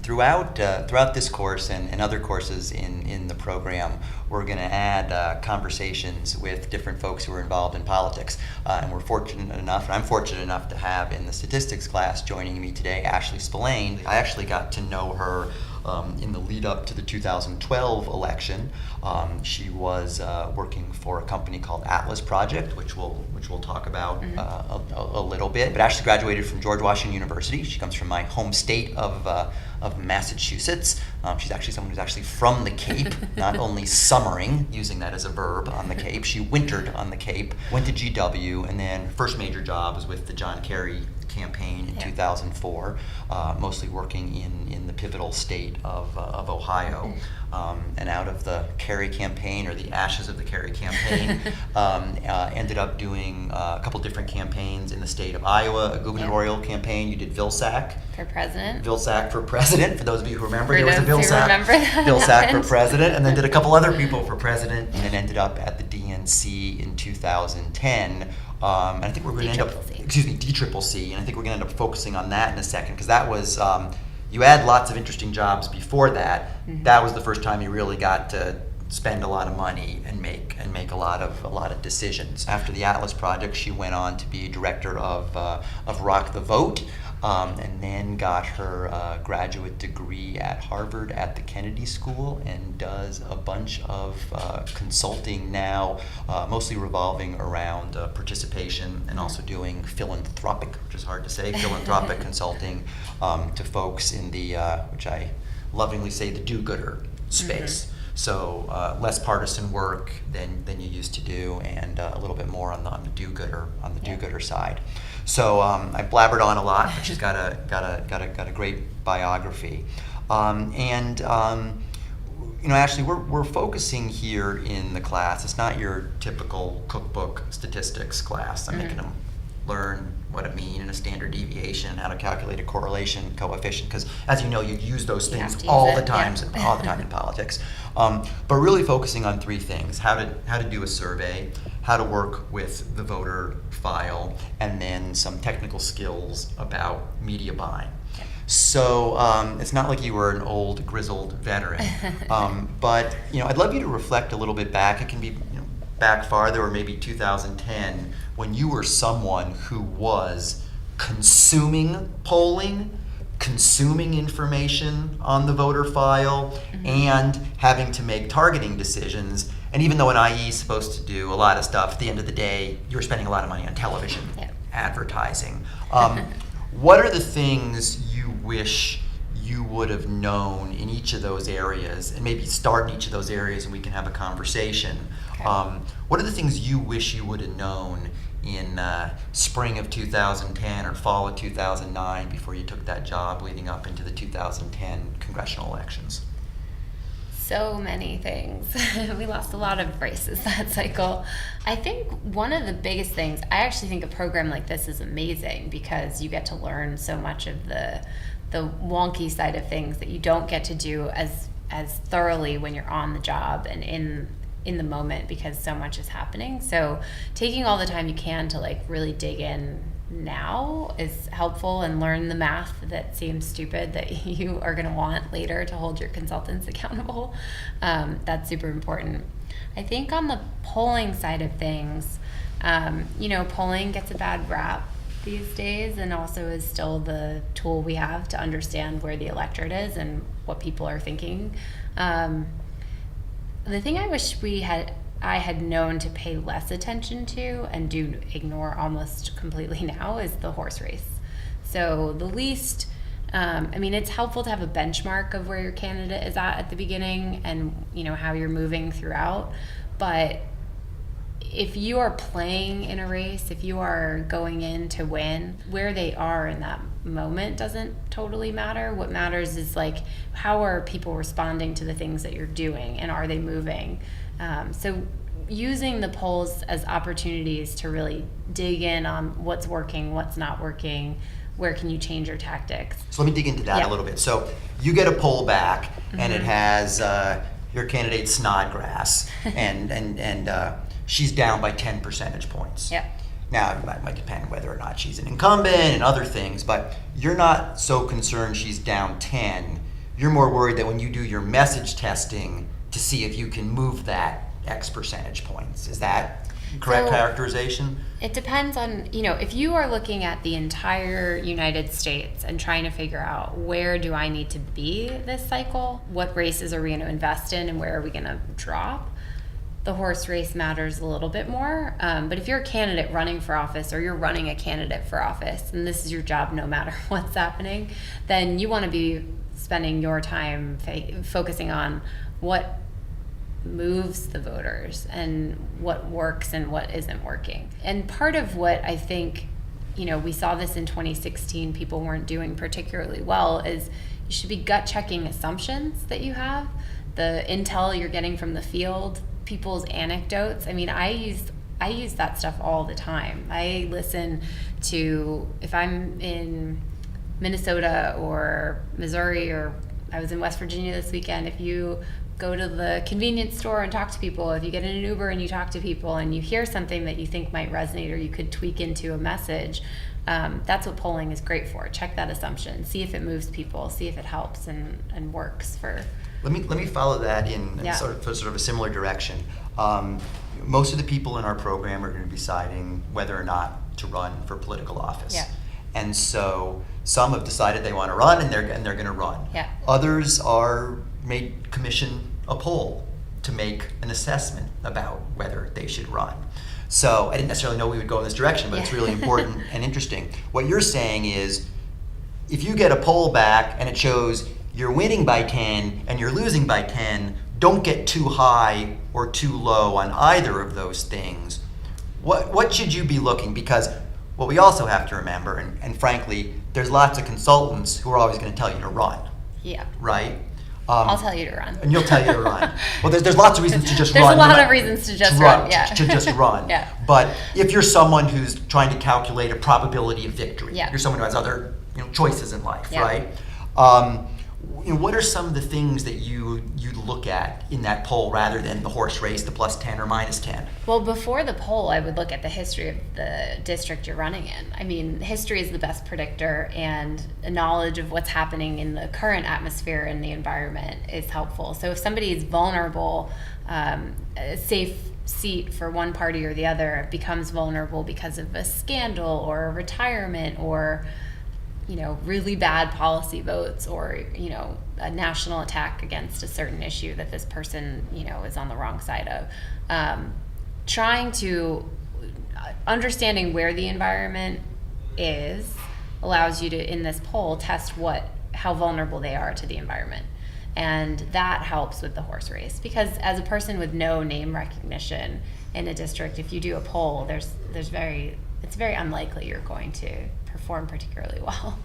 throughout this course and other courses in the program, we're going to add conversations with different folks who are involved in politics. And I'm fortunate enough to have in the statistics class joining me today, Ashley Spillane. I actually got to know her in the lead up to the 2012 election. She was working for a company called Atlas Project, which we'll talk about a little bit. But Ashley graduated from George Washington University. She comes from my home state of Massachusetts. She's actually someone who's actually from the Cape, not only summering, using that as a verb, on the Cape. She wintered on the Cape, went to GW, and then her first major job was with the John Kerry campaign in 2004, mostly working in the pivotal state of Ohio. And out of the Kerry campaign, or the ashes of the Kerry campaign, ended up doing a couple different campaigns in the state of Iowa, a gubernatorial campaign. You did Vilsack. For president. Vilsack for president, for those of you who remember. For there was a those who remember that Vilsack for president, and then did a couple other people for president, and then ended up at the DNC in 2010. And I think we're going to end up, DCCC, and I think we're going to end up focusing on that in a second, because that was, you had lots of interesting jobs before that. That was the first time you really got to spend a lot of money and make a lot of decisions. After the Atlas Project, she went on to be director of Rock the Vote, and then got her graduate degree at Harvard at the Kennedy School, and does a bunch of consulting now, mostly revolving around participation, and also doing philanthropic, which is hard to say, philanthropic consulting to folks in the, which I lovingly say, the do-gooder space. So less partisan work than you used to do, and a little bit more on the do-gooder side. So I blabbered on a lot, but she's got a great biography. Ashley, we're focusing here in the class. It's not your typical cookbook statistics class. I'm making them learn what it means in a standard deviation, how to calculate a correlation coefficient, because as you know, you use those things all the time in politics. But really focusing on three things: how to do a survey, how to work with the voter file, and then some technical skills about media buying. So it's not like you were an old grizzled veteran, but I'd love you to reflect a little bit back. It can be back farther, or maybe 2010, when you were someone who was consuming polling, consuming information on the voter file, and having to make targeting decisions. And even though an IE is supposed to do a lot of stuff, at the end of the day, you were spending a lot of money on television advertising. What are the things you wish you would have known in each of those areas, and maybe start in each of those areas and we can have a conversation? What are the things you wish you would have known in spring of 2010 or fall of 2009 before you took that job leading up into the 2010 congressional elections? So many things. We lost a lot of races that cycle. I think one of the biggest things, I actually think a program like this is amazing, because you get to learn so much of the wonky side of things that you don't get to do as thoroughly when you're on the job and in the moment, because so much is happening. So taking all the time you can to really dig in now is helpful, and learn the math that seems stupid that you are going to want later to hold your consultants accountable. That's super important. I think on the polling side of things, polling gets a bad rap these days, and also is still the tool we have to understand where the electorate is and what people are thinking. The thing I wish I had known to pay less attention to, and do ignore almost completely now, is the horse race. So the least, it's helpful to have a benchmark of where your candidate is at the beginning, and how you're moving throughout. But if you are playing in a race, if you are going in to win, where they are in that moment doesn't totally matter. What matters is how are people responding to the things that you're doing, and are they moving? So using the polls as opportunities to really dig in on what's working, what's not working, where can you change your tactics. So let me dig into that a little bit. So you get a poll back, and it has your candidate Snodgrass, and she's down by 10 percentage points. Yep. Now, it might depend whether or not she's an incumbent and other things, but you're not so concerned she's down 10. You're more worried that when you do your message testing to see if you can move that X percentage points. Is that correct characterization? It depends on, if you are looking at the entire United States and trying to figure out where do I need to be this cycle, what races are we going to invest in, and where are we going to drop, the horse race matters a little bit more. But if you're a candidate running for office, or you're running a candidate for office, and this is your job no matter what's happening, then you want to be spending your time focusing on what moves the voters and what works and what isn't working. And part of what I think, we saw this in 2016, people weren't doing particularly well, is you should be gut checking assumptions that you have, the intel you're getting from the field, people's anecdotes. I mean, I use that stuff all the time. I listen to, if I'm in Minnesota or Missouri, or I was in West Virginia this weekend, if you go to the convenience store and talk to people, if you get in an Uber and you talk to people and you hear something that you think might resonate or you could tweak into a message, that's what polling is great for. Check that assumption, see if it moves people, see if it helps and works for. Let me follow that in sort of a similar direction. Most of the people in our program are going to be deciding whether or not to run for political office. Yeah. And so some have decided they want to run, and they're going to run. Yeah. Others may commission a poll to make an assessment about whether they should run. So I didn't necessarily know we would go in this direction, but it's really important and interesting. What you're saying is, if you get a poll back and it shows you're winning by 10 and you're losing by 10, don't get too high or too low on either of those things. What should you be looking? Because what we also have to remember, and frankly, there's lots of consultants who are always going to tell you to run. Yeah. Right? I'll tell you to run. And you'll tell you to run. Well, there's lots of reasons to just run. There's a lot of reasons to just run, yeah. To just run. Yeah. But if you're someone who's trying to calculate a probability of victory, yeah. you're someone who has other choices in life, yeah. right? What are some of the things that you look at in that poll rather than the horse race, the plus 10 or minus 10? Well, before the poll, I would look at the history of the district you're running in. I mean, history is the best predictor, and a knowledge of what's happening in the current atmosphere and the environment is helpful. So if somebody is vulnerable, a safe seat for one party or the other becomes vulnerable because of a scandal or a retirement or really bad policy votes, or, a national attack against a certain issue that this person, is on the wrong side of. Understanding where the environment is allows you to, in this poll, test how vulnerable they are to the environment. And that helps with the horse race, because as a person with no name recognition in a district, if you do a poll, it's very unlikely you're going to perform particularly well.